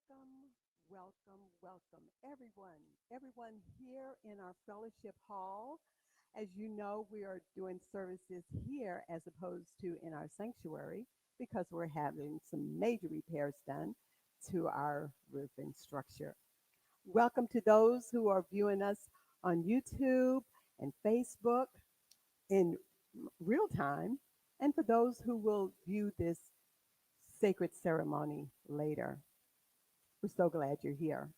Welcome, everyone here in our fellowship hall. As you know, we are doing services here as opposed to in our sanctuary because we're having some major repairs done to our roofing structure. Welcome to those who are viewing us on YouTube and Facebook in real time, and for those who will view this sacred ceremony later. We're so glad you're here.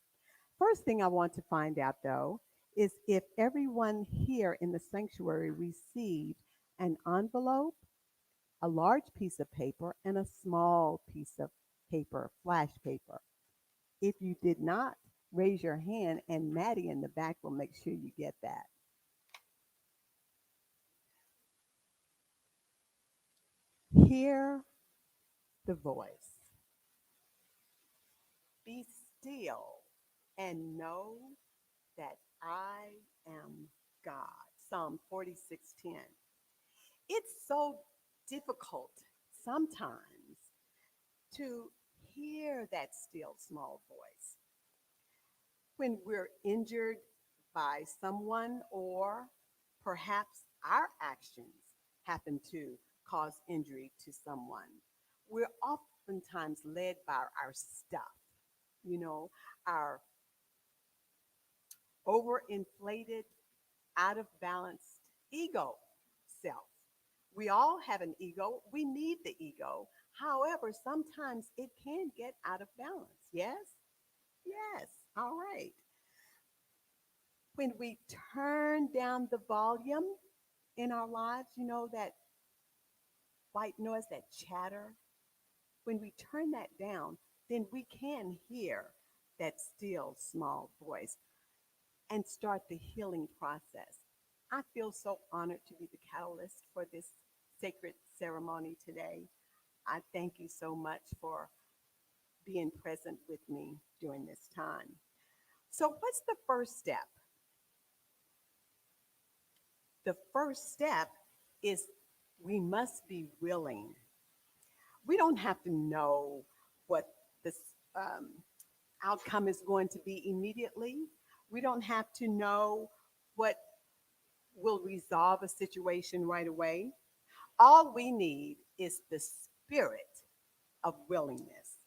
First thing I want to find out, though, is if everyone here in the sanctuary received an envelope, a large piece of paper, and a small piece of paper, flash paper. If you did not, raise your hand, and Maddie in the back will make sure you get that. Hear the voice. Be still and know that I am God. Psalm 46:10. It's so difficult sometimes to hear that still small voice when we're injured by someone, or perhaps our actions happen to cause injury to someone. We're oftentimes led by our stuff, you know, our overinflated, out of balanced ego self. We all have an ego. We need the ego. However, sometimes it can get out of balance. Yes? Yes. All right. When we turn down the volume in our lives, that white noise, that chatter, when we turn that down, then we can hear that still small voice and start the healing process. I feel so honored to be the catalyst for this sacred ceremony today. I thank you so much for being present with me during this time. So, what's the first step? The first step is we must be willing. We don't have to know what the um, outcome is going to be immediately. We don't have to know what will resolve a situation right away. All we need is the spirit of willingness.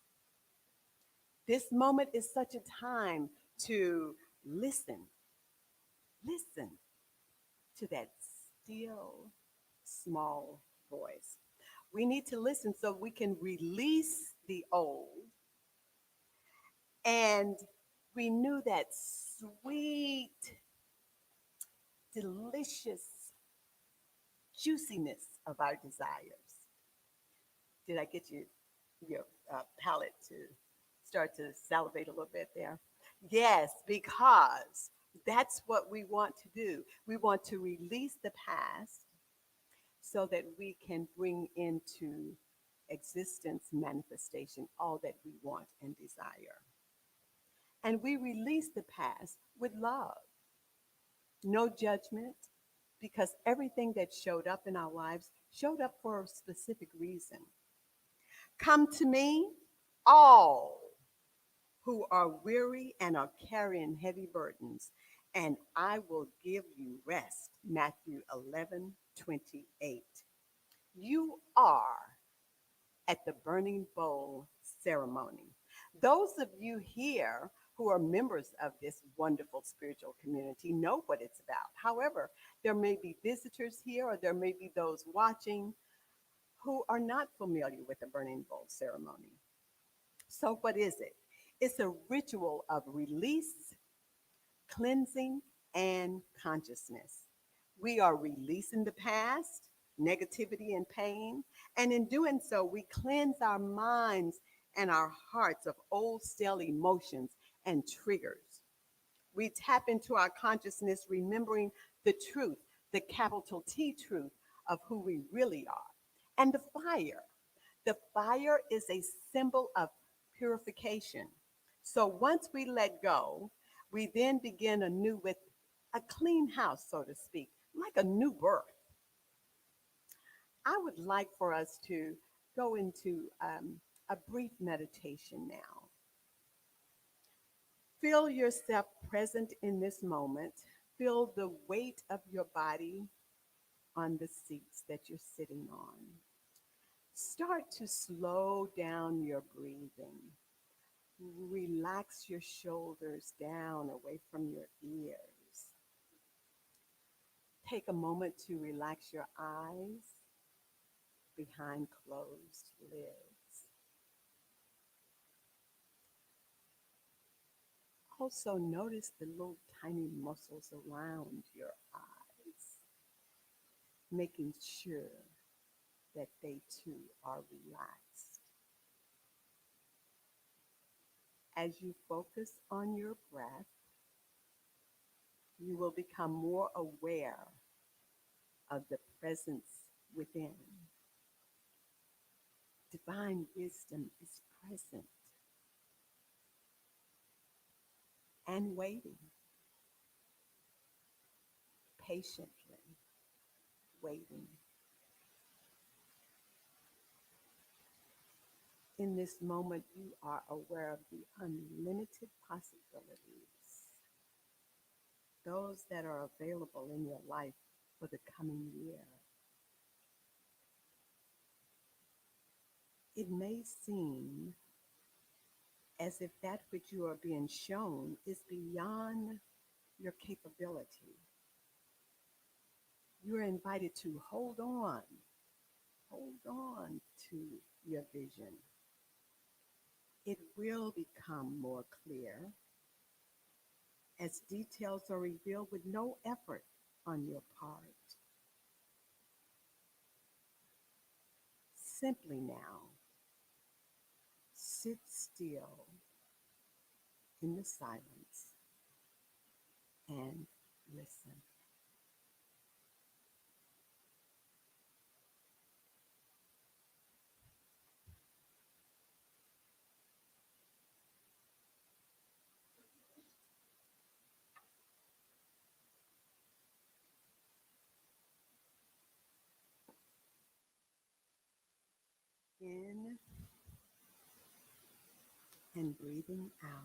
This moment is such a time to listen, listen to that still small voice. We need to listen so we can release the old and renew that sweet, delicious juiciness of our desires. Did I get your palate to start to salivate a little bit there? Yes, because that's what we want to do. We want to release the past so that we can bring into existence manifestation all that we want and desire. And we release the past with love, no judgment, because everything that showed up in our lives showed up for a specific reason. Come to me, all who are weary and are carrying heavy burdens, and I will give you rest. Matthew 11:28. You are at the burning bowl ceremony. Those of you here who are members of this wonderful spiritual community know what it's about. However, there may be visitors here, or there may be those watching who are not familiar with the burning bowl ceremony. So, what is it? It's a ritual of release, cleansing, and consciousness. We are releasing the past, negativity, and pain. And in doing so, we cleanse our minds and our hearts of old, stale emotions and triggers. We tap into our consciousness, remembering the truth, the capital T truth of who we really are. And the fire. The fire is a symbol of purification. So once we let go, we then begin anew with a clean house, so to speak, like a new birth. I would like for us to go into a brief meditation now. Feel yourself present in this moment. Feel the weight of your body on the seats that you're sitting on. Start to slow down your breathing. Relax your shoulders down away from your ears. Take a moment to relax your eyes behind closed lids. Also, notice the little tiny muscles around your eyes, making sure that they too are relaxed. As you focus on your breath, you will become more aware of the presence within. Divine wisdom is present and waiting, patiently waiting. In this moment, you are aware of the unlimited possibilities, those that are available in your life for the coming year. It may seem as if that which you are being shown is beyond your capability. You are invited to hold on to your vision. It will become more clear as details are revealed with no effort on your part. Simply now, sit still in the silence and listen. In and breathing out.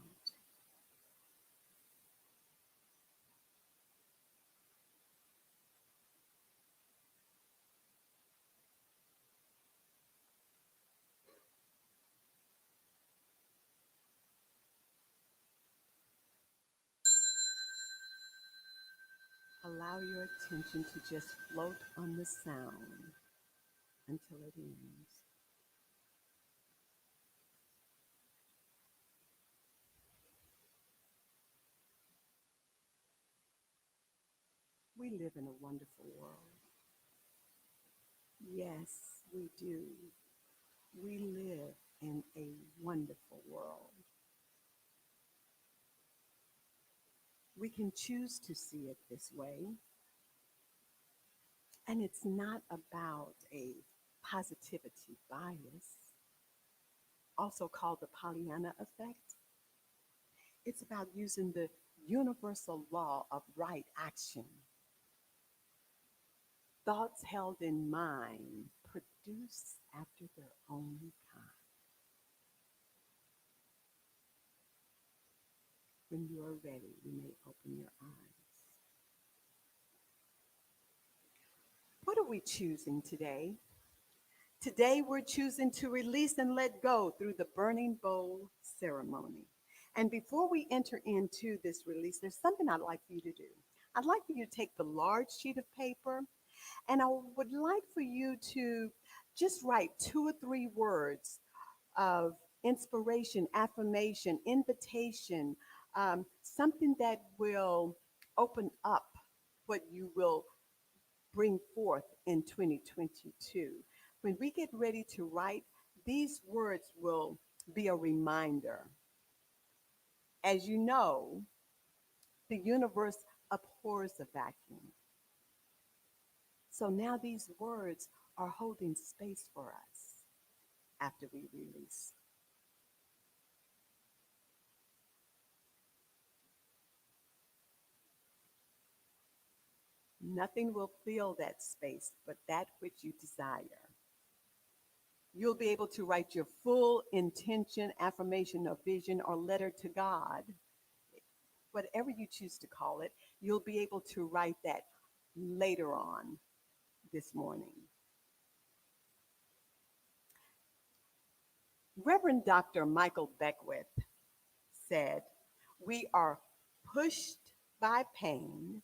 Allow your attention to just float on the sound until it ends. We live in a wonderful world. Yes, we do. We live in a wonderful world. We can choose to see it this way. And it's not about a positivity bias, also called the Pollyanna effect. It's about using the universal law of right action. Thoughts held in mind produce after their own kind. When you are ready, you may open your eyes. What are we choosing today? Today, we're choosing to release and let go through the burning bowl ceremony. And before we enter into this release, there's something I'd like for you to do. I'd like for you to take the large sheet of paper, and I would like for you to just write 2 or 3 words of inspiration, affirmation, invitation, something that will open up what you will bring forth in 2022. When we get ready to write, these words will be a reminder. As you know, the universe abhors a vacuum. So now these words are holding space for us after we release. Nothing will fill that space but that which you desire. You'll be able to write your full intention, affirmation, or vision or letter to God whatever you choose to call it, you'll be able to write that later on this morning. Reverend Dr. Michael Beckwith said, "We are pushed by pain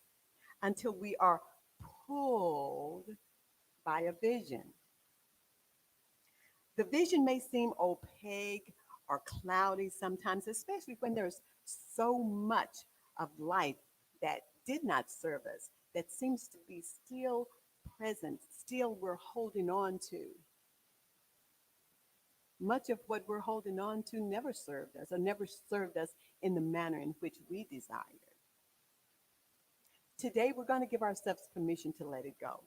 until we are pulled by a vision. The vision may seem opaque or cloudy sometimes, especially when there's so much of life that did not serve us, that seems to be still present, still we're holding on to. Much of what we're holding on to never served us or never served us in the manner in which we desired. Today, we're going to give ourselves permission to let it go,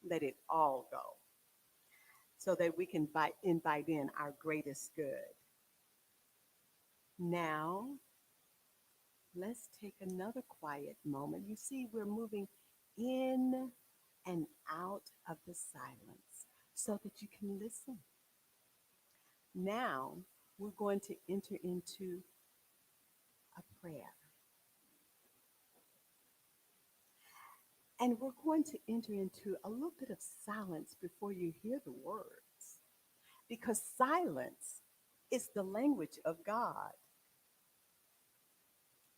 let it all go, so that we can invite in our greatest good. Now, let's take another quiet moment. You see, we're moving in and out of the silence so that you can listen. Now, we're going to enter into a prayer. And we're going to enter into a little bit of silence before you hear the words, because silence is the language of God.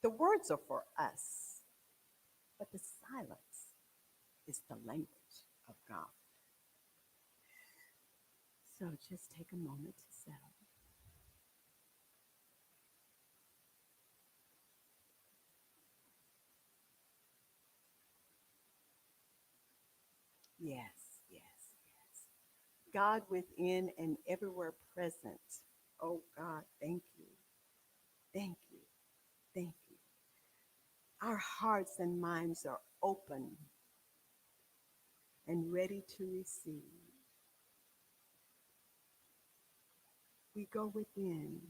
The words are for us, but the silence is the language of God. So just take a moment to settle. Yes, yes, yes. God within and everywhere present. Oh God, thank you. Thank you. Thank you. Our hearts and minds are open and ready to receive. We go within,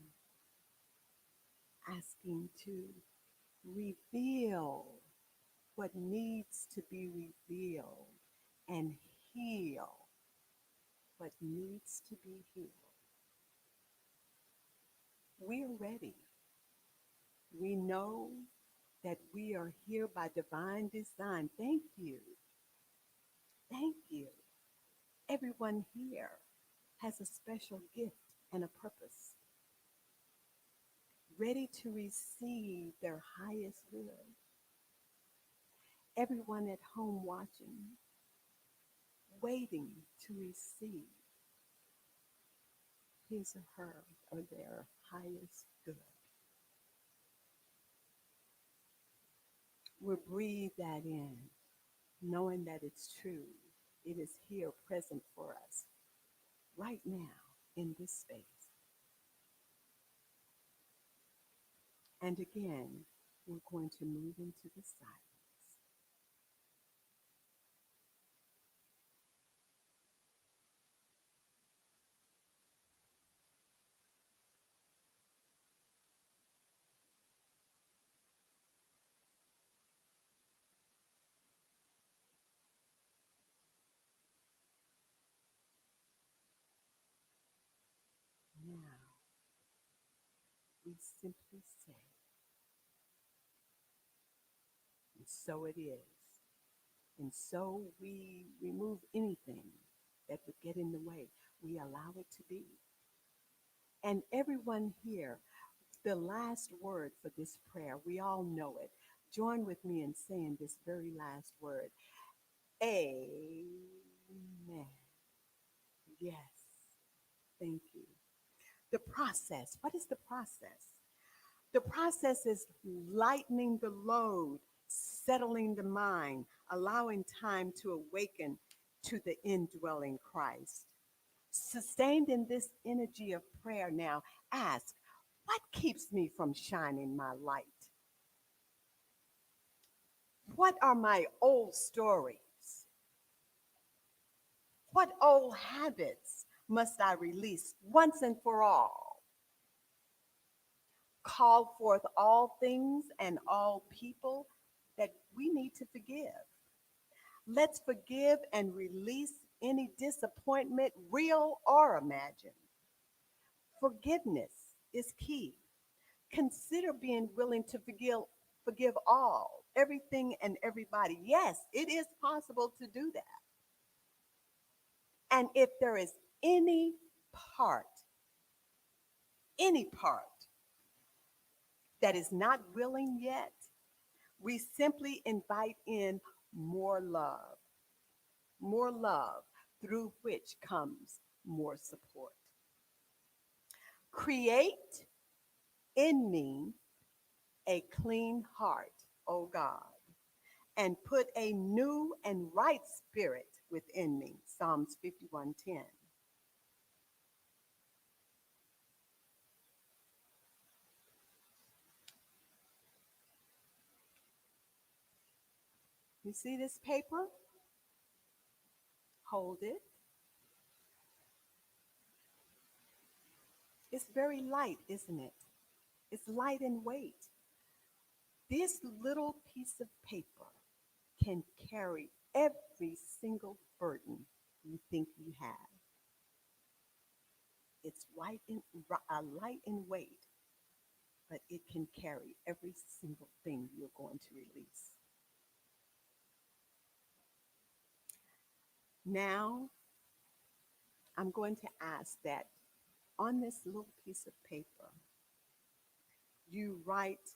asking to reveal what needs to be revealed and heal what needs to be healed. We are ready. We know that we are here by divine design. Thank you. Thank you. Everyone here has a special gift and a purpose, ready to receive their highest good. Everyone at home watching, waiting to receive his or her or their highest good. We'll breathe that in, knowing that it's true. It is here present for us right now in this space. And again, we're going to move into the silence. Now, we simply say, and so it is. And so we remove anything that would get in the way. We allow it to be. And everyone here, the last word for this prayer, we all know it. Join with me in saying this very last word. Amen. Yes. Thank you. The process. What is the process? The process is lightening the load, settling the mind, allowing time to awaken to the indwelling Christ. Sustained in this energy of prayer now, ask, what keeps me from shining my light? What are my old stories? What old habits must I release once and for all? Call forth all things and all people that we need to forgive. Let's forgive and release any disappointment, real or imagined. Forgiveness is key. Consider being willing to forgive all, everything and everybody. Yes, it is possible to do that. And if there is part, any part that is not willing yet, we simply invite in more love, more love, through which comes more support. Create in me a clean heart, O God, and put a new and right spirit within me. Psalms 51:10. You see this paper? Hold it. It's very light, isn't it? It's light in weight. This little piece of paper can carry every single burden you think you have. It's light in weight, but it can carry every single thing you're going to release. Now, I'm going to ask that on this little piece of paper, you write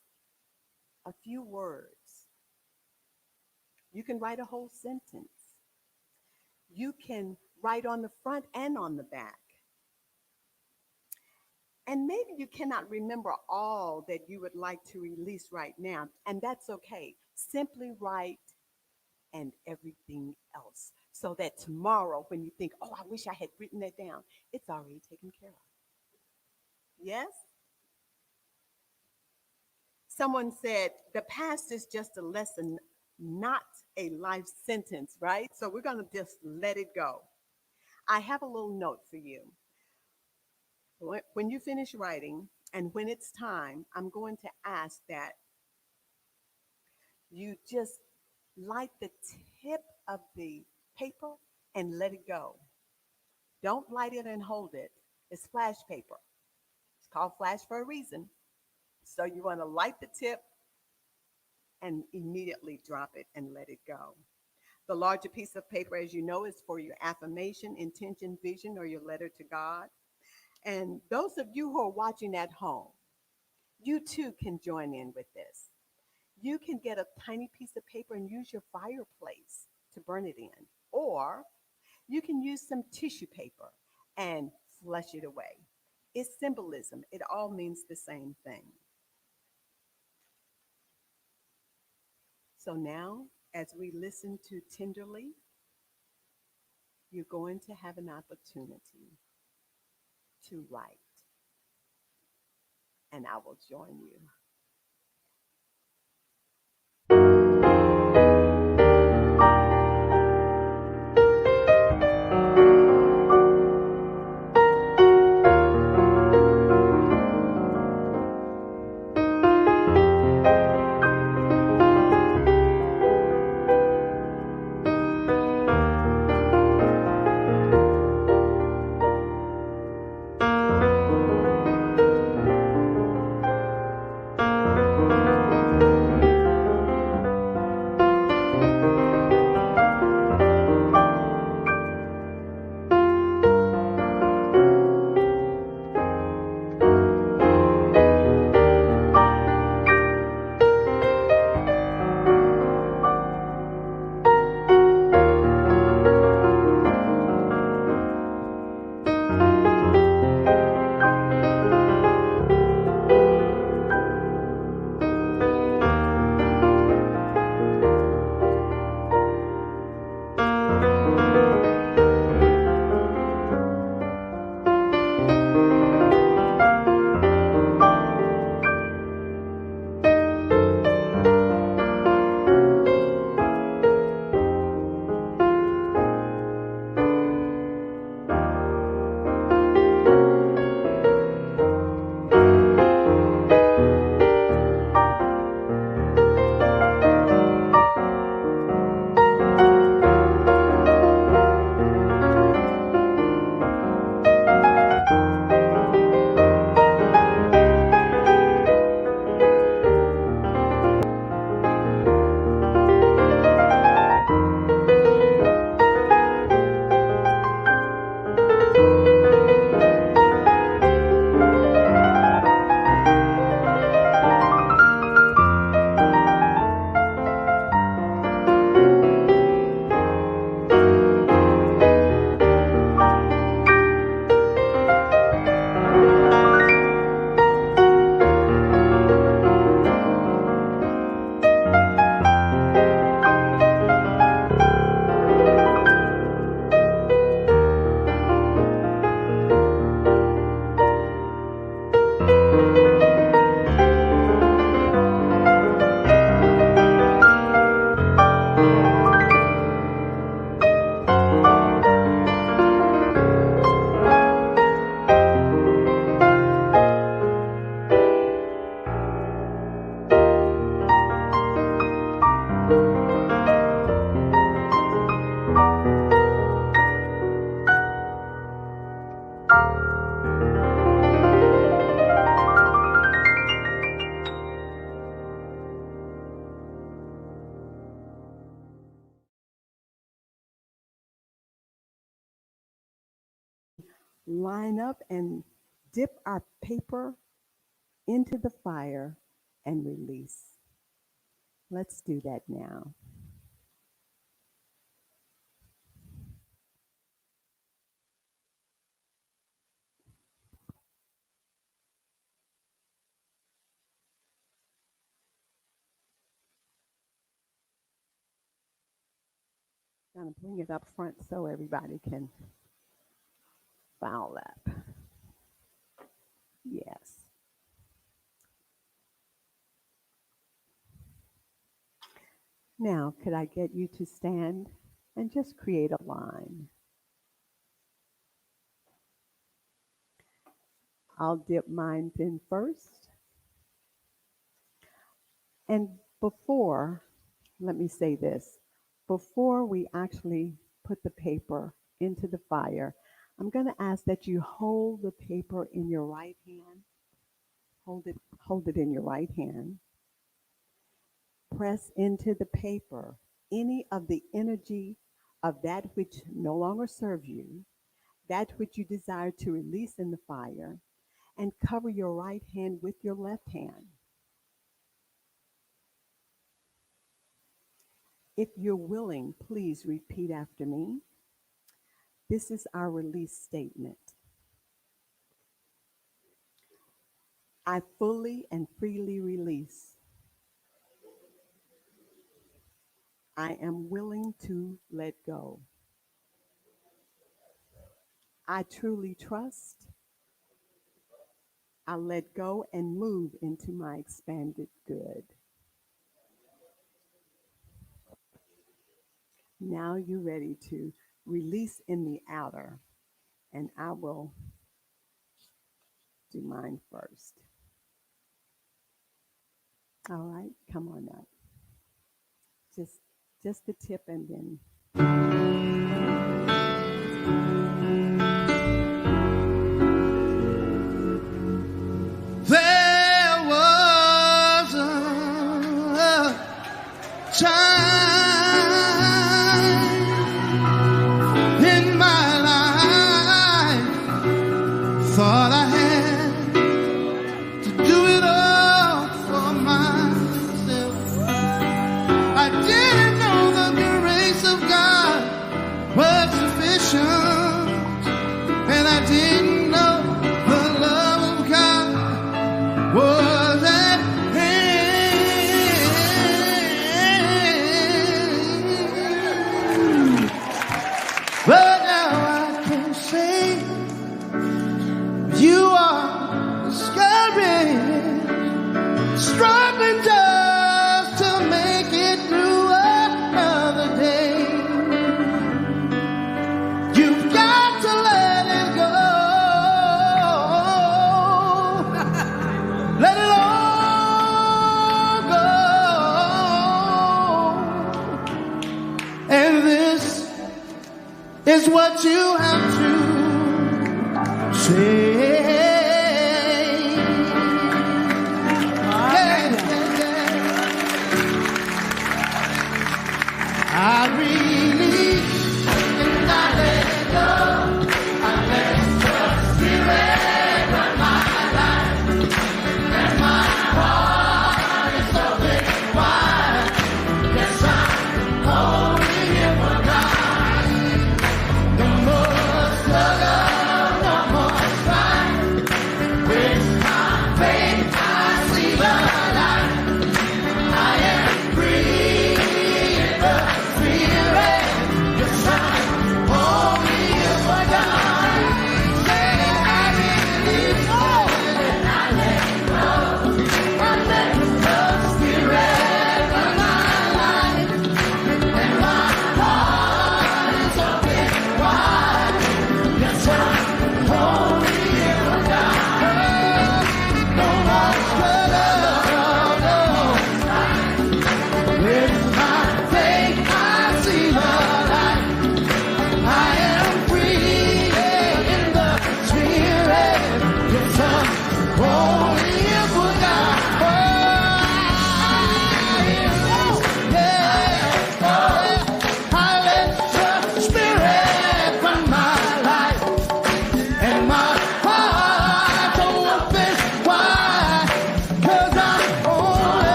a few words. You can write a whole sentence. You can write on the front and on the back. And maybe you cannot remember all that you would like to release right now, and that's okay. Simply write and everything else so that tomorrow when you think, oh, I wish I had written that down, it's already taken care of. Yes? Someone said, the past is just a lesson, not a life sentence, right? So we're going to just let it go. I have a little note for you. When you finish writing and when it's time, I'm going to ask that you just light the tip of the paper and let it go. Don't light it and hold it. It's flash paper. It's called flash for a reason. So you want to light the tip and immediately drop it and let it go. The larger piece of paper, as you know, is for your affirmation, intention, vision, or your letter to God. And those of you who are watching at home, you too can join in with this. You can get a tiny piece of paper and use your fireplace to burn it in. Or you can use some tissue paper and flush it away. It's symbolism. It all means the same thing. So now, as we listen to Tenderly, you're going to have an opportunity to write, and I will join you. line up and dip our paper into the fire and release. Let's do that now. I'm going to bring it up front so everybody can foul up. Yes. Now, could I get you to stand and just create a line? I'll dip mine in first. And before, let me say this, before we actually put the paper into the fire, I'm going to ask that you hold the paper in your right hand. Hold it in your right hand. Press into the paper any of the energy of that which no longer serves you, that which you desire to release in the fire, and cover your right hand with your left hand. If you're willing, please repeat after me. This is our release statement. I fully and freely release. I am willing to let go. I truly trust. I let go and move into my expanded good. Now you're ready to release in the outer, and I will do mine first. All right, come on up. Just the tip and then. There was a time in my life, thought I had to do it all for myself. I didn't know the grace of God was sufficient, and I didn't know the love of God was at hand. But now I can say you are discouraged, struggling just to make it through another day. You've got to let it go. Let it all go. And this is what you have to say. I release and I let go. I let your spirit run my life, and my heart is open wide. Yes, I'm holding it for God. No more struggle, no more strife.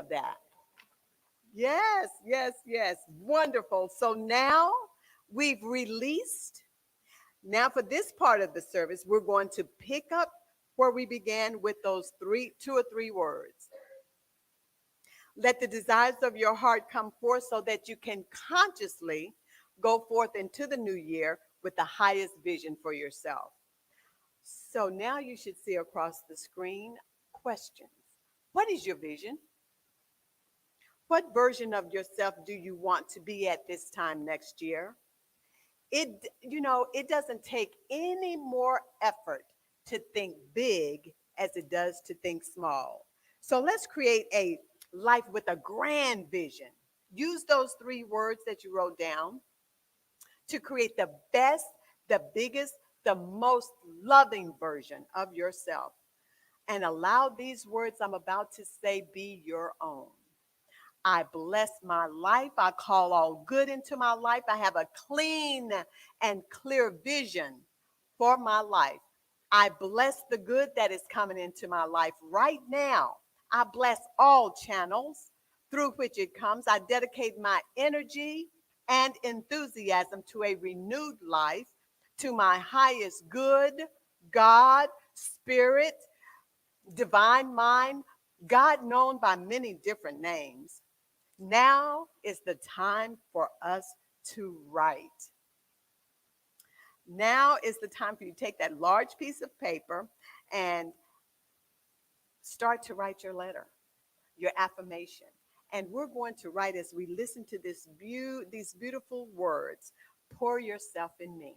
of that. Yes, yes, yes. Wonderful. So now we've released. Now, for this part of the service, we're going to pick up where we began with those two or three words. Let the desires of your heart come forth so that you can consciously go forth into the new year with the highest vision for yourself. So now you should see across the screen questions. What is your vision? What version of yourself do you want to be at this time next year? It doesn't take any more effort to think big as it does to think small. So let's create a life with a grand vision. Use those three words that you wrote down to create the best, the biggest, the most loving version of yourself. And allow these words I'm about to say be your own. I bless my life. I call all good into my life. I have a clean and clear vision for my life. I bless the good that is coming into my life right now. I bless all channels through which it comes. I dedicate my energy and enthusiasm to a renewed life, to my highest good, God, spirit, divine mind, God known by many different names. Now is the time for us to write. Now is the time for you to take that large piece of paper and start to write your letter, your affirmation. And we're going to write as we listen to these beautiful words. Pour yourself in me.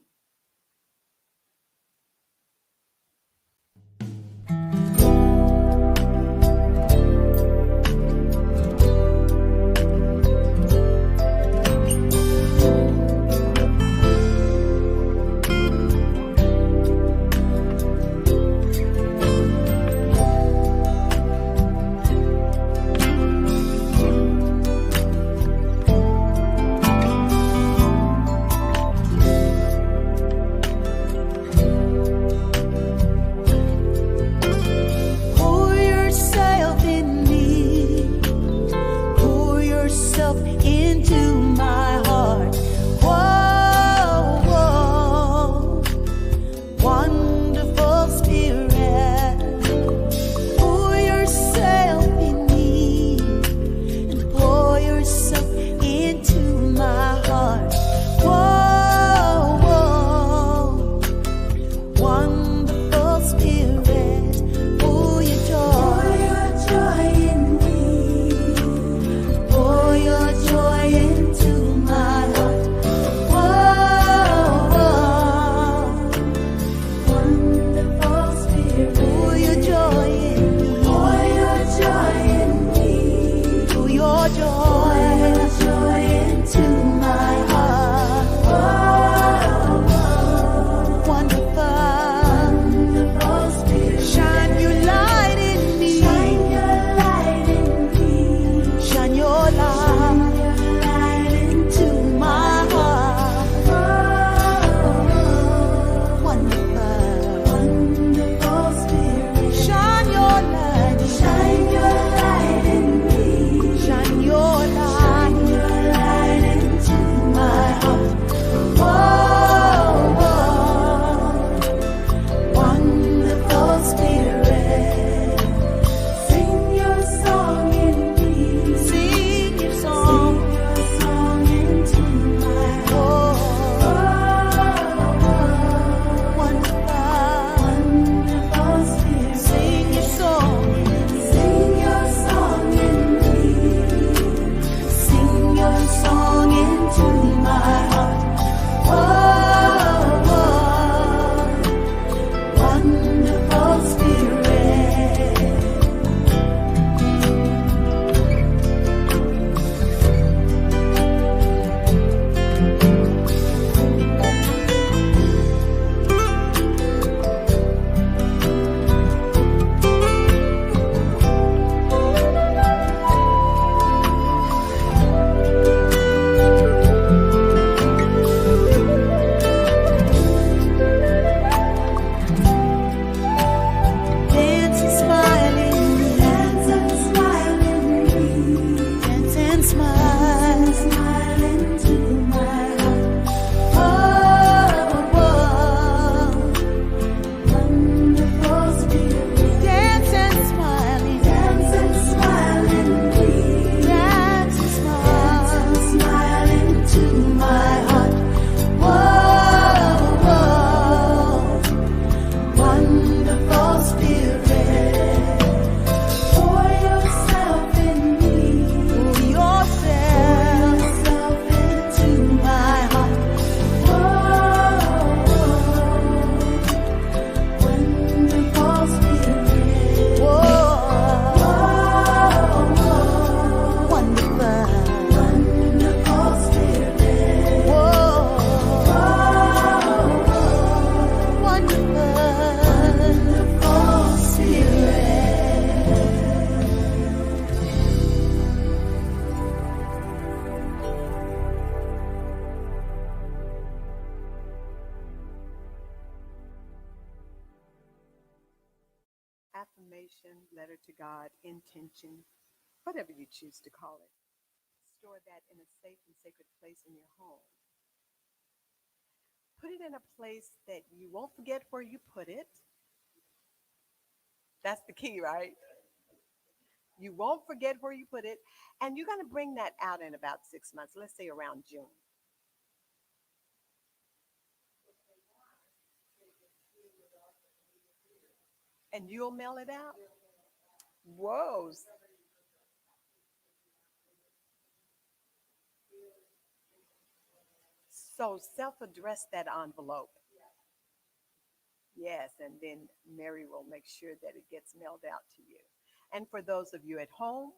affirmation, letter to God, intention, whatever you choose to call it. Store that in a safe and sacred place in your home. Put it in a place that you won't forget where you put it. That's the key, right? You won't forget where you put it. And you're going to bring that out in about 6 months, let's say around June. And you'll mail it out? Whoa. So self address that envelope. Yes, and then Mary will make sure that it gets mailed out to you. And for those of you at home,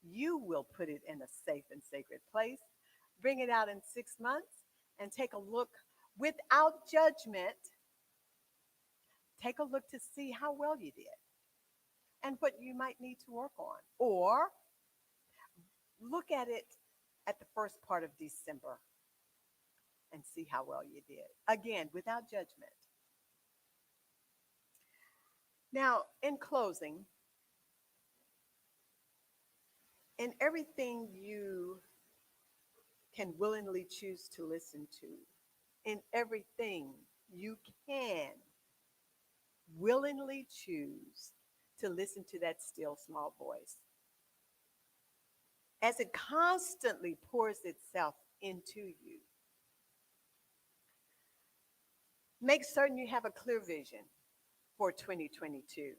you will put it in a safe and sacred place, bring it out in 6 months, and take a look without judgment. Take a look to see how well you did and what you might need to work on. Or look at it at the first part of December and see how well you did. Again, without judgment. Now, in closing, in everything you can willingly choose to listen to, in everything you can willingly choose to listen to that still small voice, as it constantly pours itself into you, make certain you have a clear vision for 2022.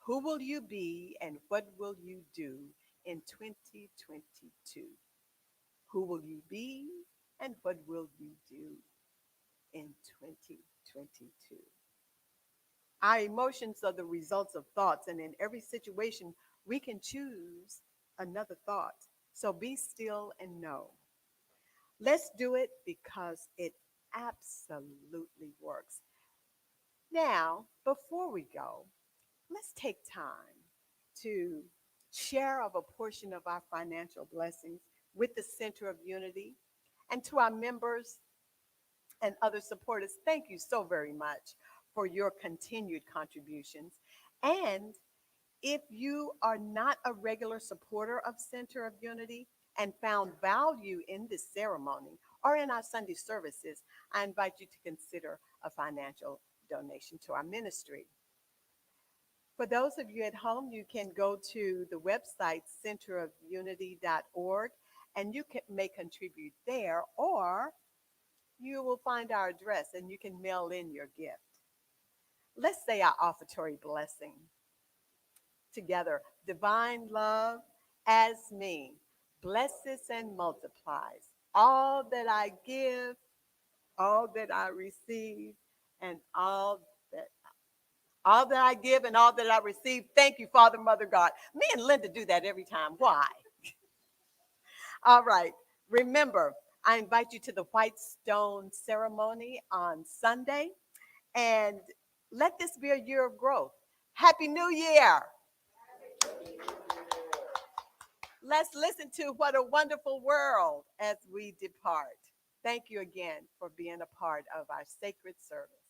Who will you be and what will you do in 2022? Who will you be and what will you do in 2022? Our emotions are the results of thoughts, and in every situation, we can choose another thought. So be still and know. Let's do it because it absolutely works. Now, before we go, let's take time to share of a portion of our financial blessings with the Center of Unity. And to our members and other supporters, thank you so very much for your continued contributions. And if you are not a regular supporter of Center of Unity and found value in this ceremony or in our Sunday services, I invite you to consider a financial donation to our ministry. For those of you at home, you can go to the website centerofunity.org and you may contribute there, or you will find our address and you can mail in your gift. Let's say our offertory blessing together. Divine love as me blesses and multiplies all that I give, all that I receive, and all that I give and all that I receive. Thank you, Father, Mother, God. Me and Linda do that every time. Why? All right. Remember, I invite you to the White Stone ceremony on Sunday, and let this be a year of growth. Happy New Year. Let's listen to What a Wonderful World as we depart. Thank you again for being a part of our sacred service.